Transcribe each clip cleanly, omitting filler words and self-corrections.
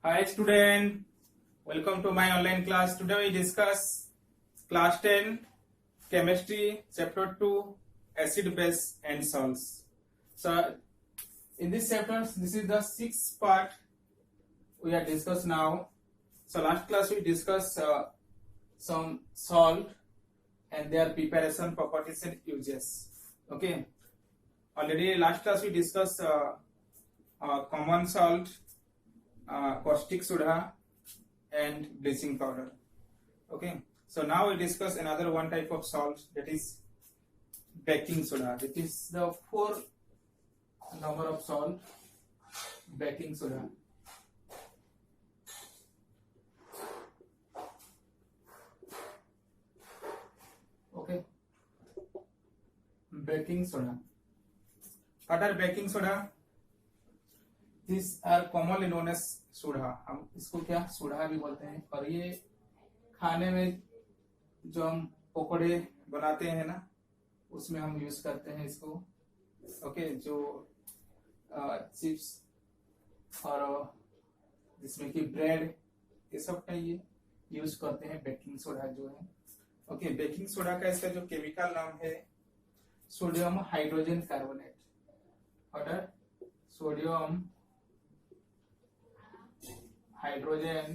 Hi student, welcome to my online class. Today we discuss class 10 chemistry chapter 2 acid base and salts. So in this chapter this is the sixth part we are discuss now. So last class we discussed some salt and their preparation properties and uses. Okay, already last class we discussed common salt, caustic soda and bleaching powder. Okay, so now we discuss another one type of salt, that is baking soda. That is the four number of salt, baking soda. Okay, baking soda. What are baking soda? These are commonly known as soda. हम इसको क्या soda भी बोलते हैं. और ये खाने में जो हम पकोड़े बनाते हैं ना, उसमें हम यूज करते हैं इसको. ओके, जो चिप्स और जिसमें कि ब्रेड, ये सब का ये यूज करते हैं बेकिंग सोडा जो है. ओके, बेकिंग सोडा का इसका जो केमिकल नाम है सोडियम हाइड्रोजन कार्बोनेट. और sodium hydrogen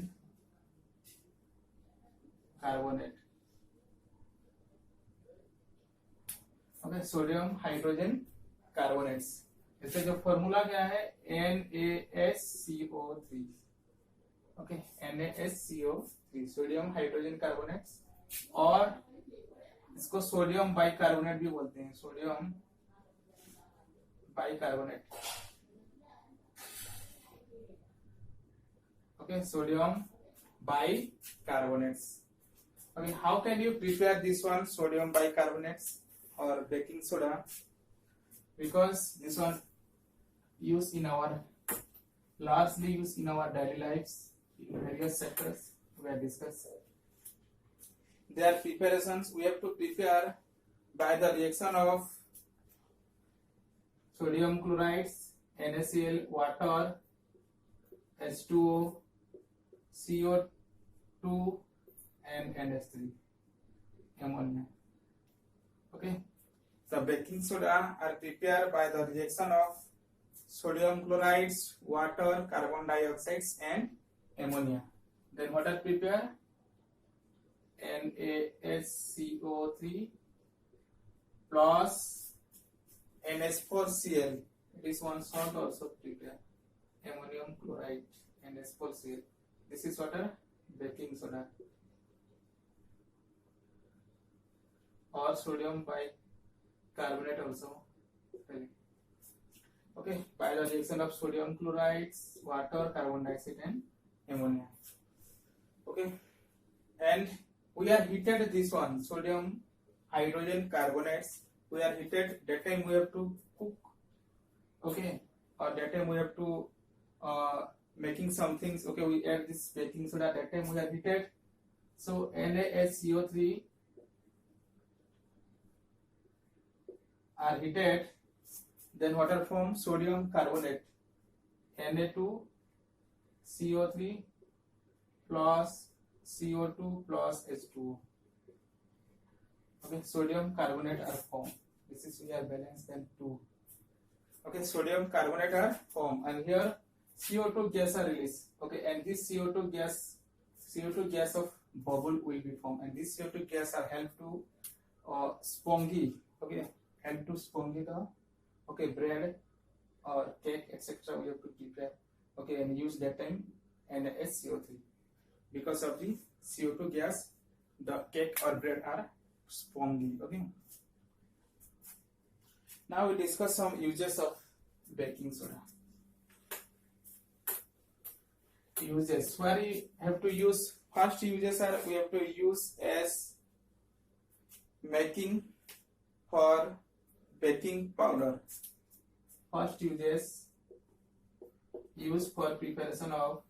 carbonate. Okay, sodium hydrogen carbonates. इसका जो फॉर्मूला क्या है NaSCO3. Okay, NaSCO3 sodium hydrogen carbonates. और इसको सोडियम बाइकार्बोनेट भी बोलते हैं. Sodium bicarbonate. Okay, sodium bicarbonates. Okay, how can you prepare this one, sodium bicarbonates or baking soda? Because this one largely used in our daily lives in various sectors we have discussed. Their preparations we have to prepare by the reaction of sodium chlorides, NaCl, water, H2O, CO2 and NH3, ammonia. Okay, the baking soda are prepared by the reaction of sodium chlorides, water, carbon dioxide and ammonia. Then what are prepared? NaSCO3 plus NH4Cl. This one salt also prepared. Ammonium chloride, NH4Cl. This is water, baking soda. Or sodium bicarbonate also. Okay, by the reaction of sodium chlorides, water, carbon dioxide and ammonia. Okay, and we are heated this one, sodium hydrogen carbonates. We are heated, that time we have to cook. Okay, or that time we have to making some things. Okay, we add this baking soda, that time we have heated. So NaSCO3 are heated, then water form sodium carbonate, Na2CO3 plus CO2 plus H2O. Okay, sodium carbonate are formed. This is we have balanced then 2. Okay, sodium carbonate are formed, and here CO2 gas are released. Okay, and this CO2 gas of bubble will be formed, and this CO2 gas are help to spongy. Okay, help to spongy the bread or cake etc. we have to prepare. Okay, and use that time NaSCO3. Because of the CO2 gas, the cake or bread are spongy. Okay. Now we discuss some uses of baking soda. Uses where we have to use. First uses are we have to use as making for baking powder. First uses used for preparation of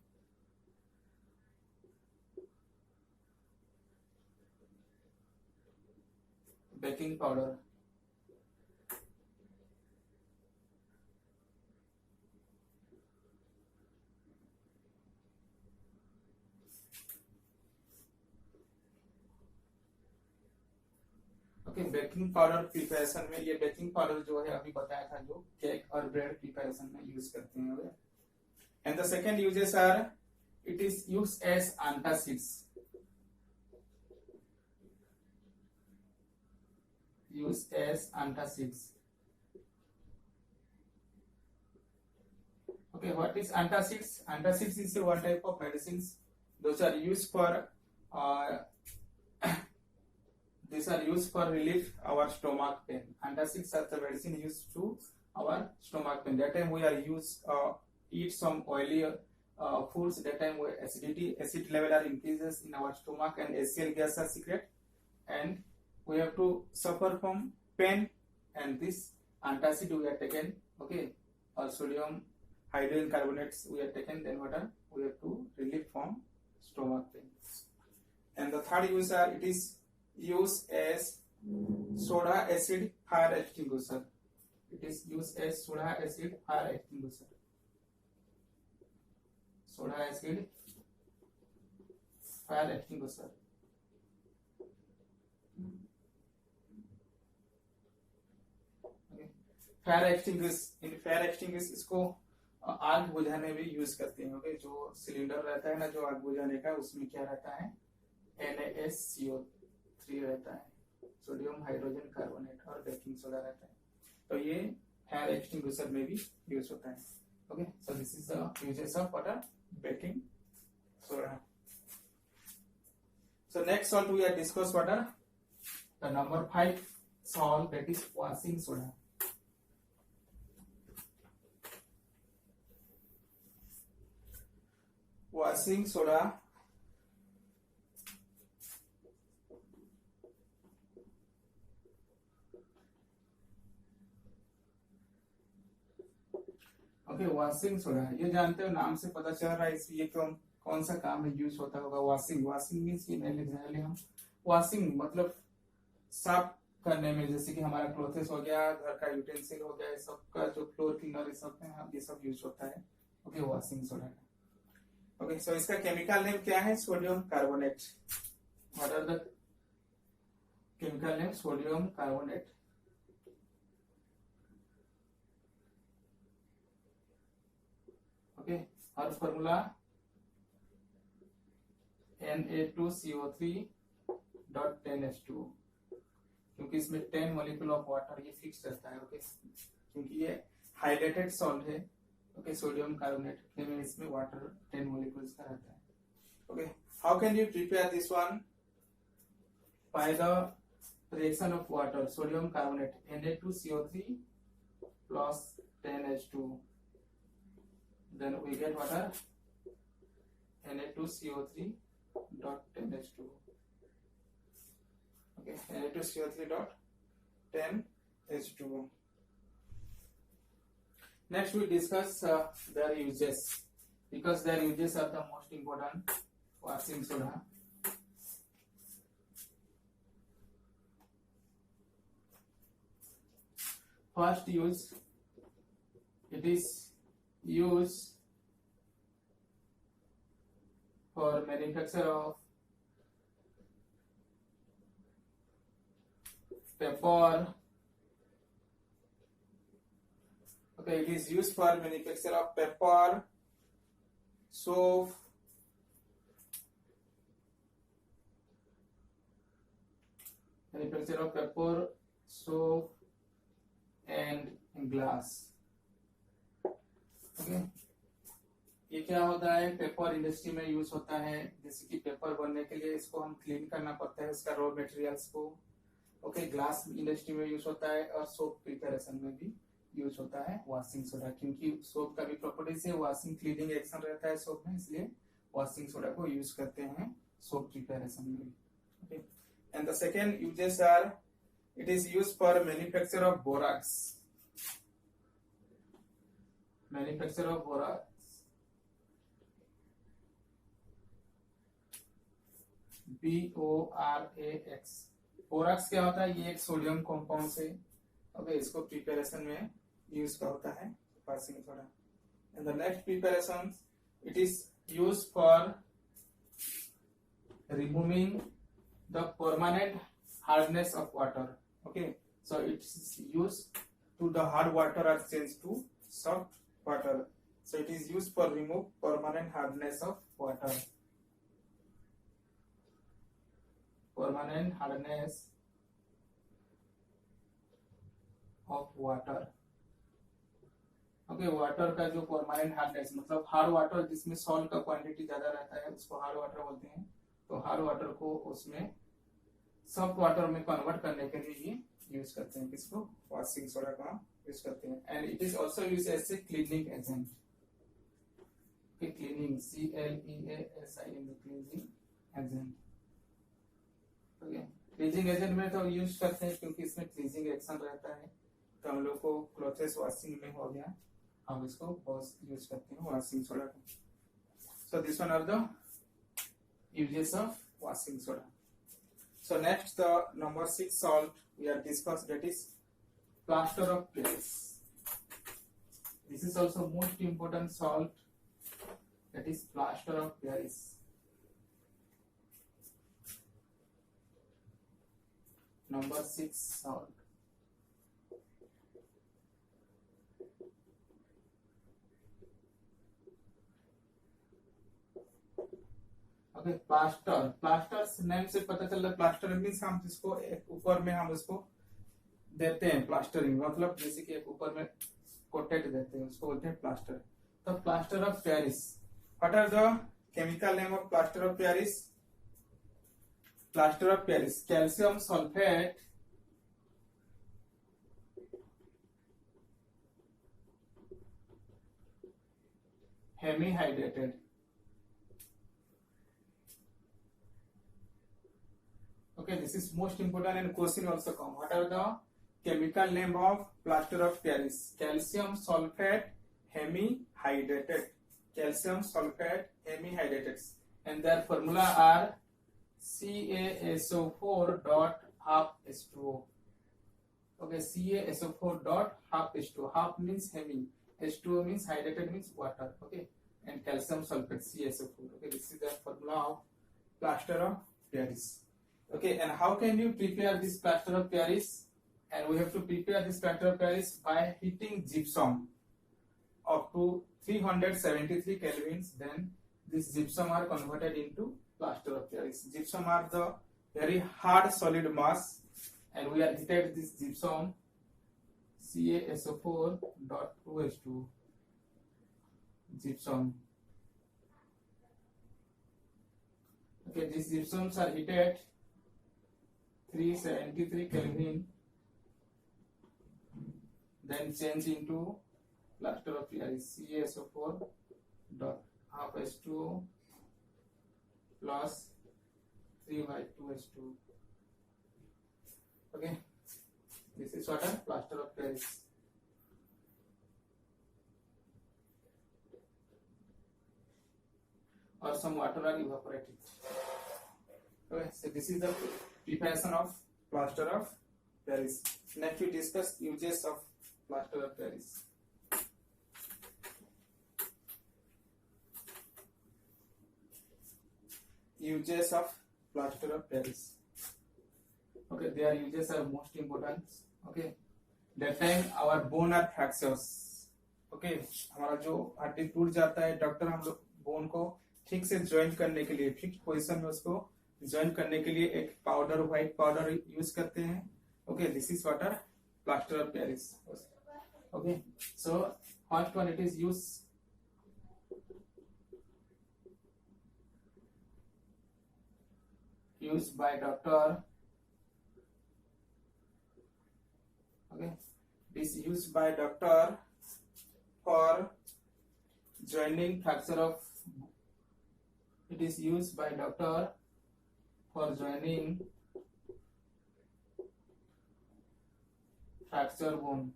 baking powder. Okay, baking powder preparation में ये baking powder जो है अभी बताया था, जो cake और bread preparation में यूज करते हैं. And the second uses are, it is use as antacids. Used as antacids. Okay, what is antacids? Antacids is one type of medicines. Those are used for these are used for relief our stomach pain. Antacids are the medicine used to our stomach pain. That time we are eat some oily foods. That time acid level are increases in our stomach and HCl gas are secret, and we have to suffer from pain, and this antacid we are taken. Okay, or sodium hydrogen carbonates we are taken, then water we have to relieve from stomach pain. And the third use are, it is used as soda acid fire extinguisher. It is used as soda acid fire extinguisher. Soda acid fire extinguisher. Fire extinguish इसको आग बुझाने में use करते हैं. Okay, जो cylinder रहता है ना, जो आग बुझाने का, उसमें क्या रहता है, NaSCO3 रहता है, सोडियम हाइड्रोजन कार्बोनेट और बेकिंग सोडा रहता है. तो ये फायर एक्सटिंग्विशर में भी यूज होता है. Okay, so this is the uses of water baking soda. So next salt we are discuss water, the number 5 salt, that is washing soda. Washing soda okay, washing soda ये जानते हो, नाम से पता चल रहा है इसलिए कौन सा काम में यूज होता होगा. वॉशिंग मीन्स ये नहीं लिखने वाले हम. वॉशिंग मतलब साफ करने में, जैसे कि हमारा क्लोथेस हो गया, घर का यूटेंसिल हो गया, सबका जो फ्लोर क्लीनर ये सब यूज होता है. Okay, washing soda. Okay, so इसका केमिकल नेम क्या है, sodium carbonate. What are the chemical name, sodium carbonate. Okay, और फॉर्मूला Na2CO3.10H2, क्योंकि इसमें 10 मॉलिक्यूल ऑफ वाटर ये फिक्स रहता है. ओके, क्योंकि ये हाइड्रेटेड सॉल्ट है. ओके, सोडियम कार्बोनेट में इसमें वाटर 10 मॉलिक्यूल्स का रहता है. Okay, how can you prepare this one, by the reaction of water, sodium carbonate Na2CO3 plus 10H2, then we get water Na2CO3.10H2. okay, Na2CO3.10H2. Next we discuss their uses, because their uses are the most important. Washing soda. First use, it is used for manufacture of paper. Okay, it is used for manufacture of paper, soap, manufacture of paper, soap and glass. Okay, ये क्या होता है, paper industry में use होता है. जैसे कि paper बनने के लिए इसको हम क्लीन करना पड़ता है, इसका रॉ मटेरियल्स को. ओके, ग्लास इंडस्ट्री में यूज होता है, और सोप प्रिपरेशन में भी यूज होता है वॉशिंग सोडा, क्योंकि सोप का भी प्रॉपर्टीज है, वॉशिंग क्लीनिंग एक्शन रहता है सोप में, इसलिए वॉशिंग सोडा को यूज करते हैं सोप प्रिपरेशन में. Okay, and the second uses are, it is use for manufacture of borax. Manufacture of borax, BORAX. Borax क्या होता है, ये एक सोडियम कंपाउंड से. ओके, इसको प्रिपरेशन में यूज का होता है washing soda. And the next preparation, it is use for removing the permanent hardness of water. Okay, so it's used to the hard water are changed to soft water. So it is used for remove permanent hardness of water. Permanent hardness of water. Okay, water का जो permanent hardness मतलब hard water जिसमें salt का quantity ज्यादा रहता है उसको hard water बोलते हैं. तो हार्ड वाटर को उसमें सॉफ्ट वाटर में कन्वर्ट करने के लिए ये यूज करते हैं. किसको? वॉशिंग सोडा का यूज करते हैं. And it is also use as a cleaning agent. Cleaning CLEASING cleaning agent. Okay, cleaning agent में तो यूज करते हैं क्योंकि इसमें क्लीजिंग एक्शन रहता है. तो हम लोग को क्लोथेस वॉशिंग में हो गया, हम इसको यूज करते हैं वॉशिंग सोडा को. So this one are the uses of washing soda. So next, the number 6 salt we are discussed, that is plaster of Paris. This is also most important salt, that is plaster of Paris. Number 6 salt. Okay, plaster. Plaster name से पता चल रहा है plaster means हम जिसको एक ऊपर में हम उसको देते हैं प्लास्टरिंग, मतलब जैसे कि एक ऊपर में कोटेड देते हैं उसको बोलते हैं प्लास्टर. तो plaster of Paris. What are the chemical name of plaster of Paris? Plaster of Paris, calcium sulphate hemihydrated. Okay, this is most important and question also come. What are the chemical name of plaster of Paris? Calcium sulfate hemihydrated. Calcium sulfate hemihydrated. And their formula are CaSO4 dot half H2O. Okay, CaSO4 dot half H2O. Half means hemi. H2O means hydrated means water. Okay, and calcium sulfate CaSO4. Okay, this is the formula of plaster of Paris. Okay, and how can you prepare this plaster of Paris? And we have to prepare this plaster of Paris by heating gypsum up to 373 kelvins. Then this gypsum are converted into plaster of Paris. Gypsum are the very hard solid mass, and we are heated this gypsum CaSO4 dot 2H2 gypsum. Okay, these gypsums are heated 373 Kelvin, then change into plaster of Paris CaSO4 dot half H2O plus 3/2H2. Okay, this is what a plaster of Paris. Or some water are evaporated. Okay, so this is the preparation of plaster of Paris. Next we discuss uses of plaster of Paris. Uses of plaster of Paris. Okay, their uses are most important. Okay, that time our bone are fractures. Okay, हमारा जो हड्डी टूट जाता है, doctor हम लोग bone को ठीक से ज्वाइन करने के लिए, फिक्स पोजीशन में उसको ज्वाइन करने के लिए एक पाउडर, व्हाइट पाउडर यूज करते हैं. Okay, this is water plaster of Paris. Okay, so first one it is use by doctor. Okay, this use by doctor for joining fracture of. It is used by doctor for joining fracture bone.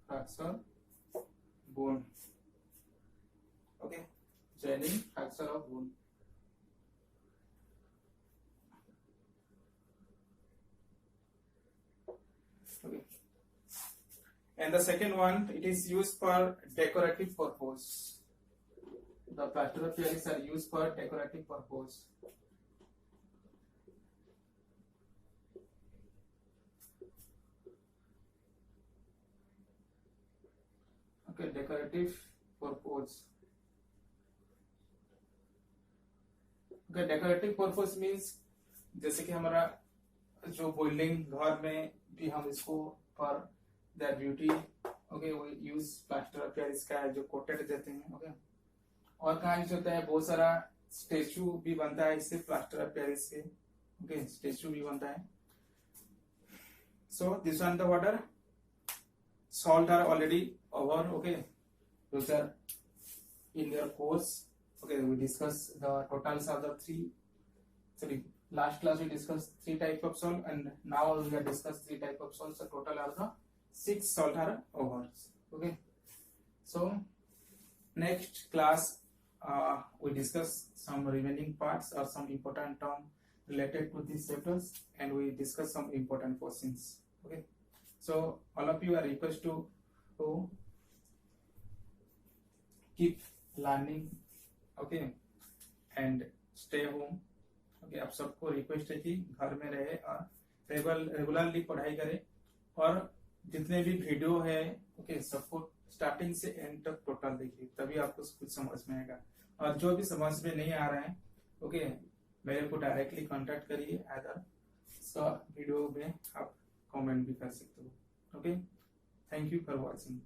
Fracture bone. Okay, joining fracture of bone. Okay, and the second one, it is used for decorative purpose. The plaster of Paris are used for decorative purpose. Okay decorative purpose okay decorative purpose means जैसे कि हमारा जो building घर में भी हम इसको for that beauty okay वो यूज प्लास्टर ऑफ पेरिस का जो कोटेड देते हैं ओके और कहा यूज होता है बहुत सारा स्टेचू भी बनता है इससे प्लास्टर ऑफ पेरिस के ओके स्टेचू भी बनता है सो this one the water salt are already over okay those are in your course okay we discuss the totals of the last class we discussed 3 type of salt and now we have discussed 3 type of salts so total are the 6 salt are over okay so next class we discuss some remaining parts or some important term related to these chapters and we discuss some important questions okay so all of you are requested to keep learning okay and stay home okay आप सबको request है कि घर में रहे और regularly पढ़ाई करें और जितने भी वीडियो है ओके सबको स्टार्टिंग से एंड तक टोटल देखिए तभी आपको कुछ समझ में आएगा और जो भी समझ में नहीं आ रहा है ओके मेरे को डायरेक्टली कांटेक्ट करिए अदर वीडियो में आप कमेंट भी कर सकते हो okay thank you for watching